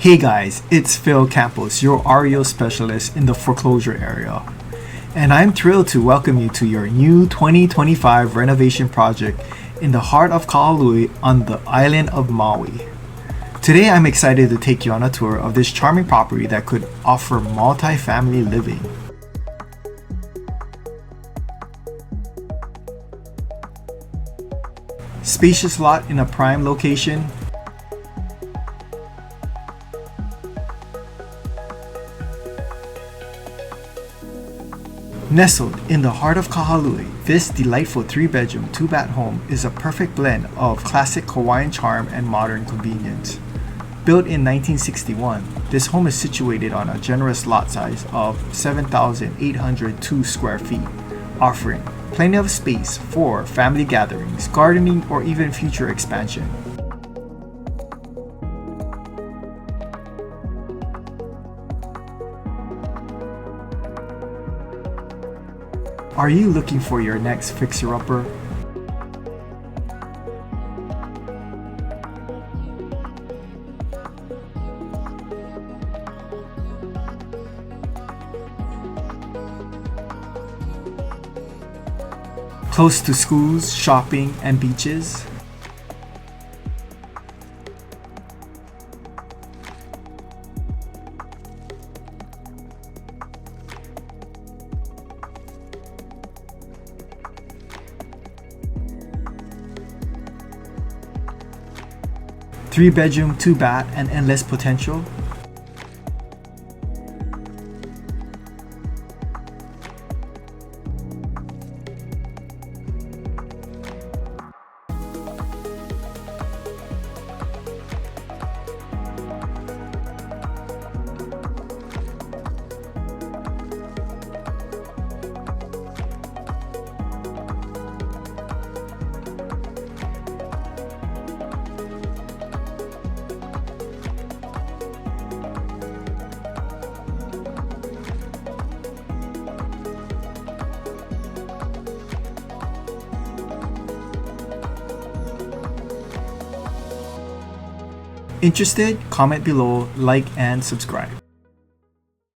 Hey guys, it's Phil Campos, your REO specialist in the foreclosure area. And I'm thrilled to welcome you to your new 2025 renovation project in the heart of Kahului on the island of Maui. Today I'm excited to take you on a tour of this charming property that could offer multi-family living. Spacious lot in a prime location. Nestled in the heart of Kahului, this delightful 3-bedroom, 2-bath home is a perfect blend of classic Hawaiian charm and modern convenience. Built in 1961, this home is situated on a generous lot size of 7,802 square feet, offering plenty of space for family gatherings, gardening, or even future expansion. Are you looking for your next fixer-upper? Close to schools, shopping, and beaches? Three-bedroom, 2-bath, and endless potential? Interested? Comment below, like, and subscribe.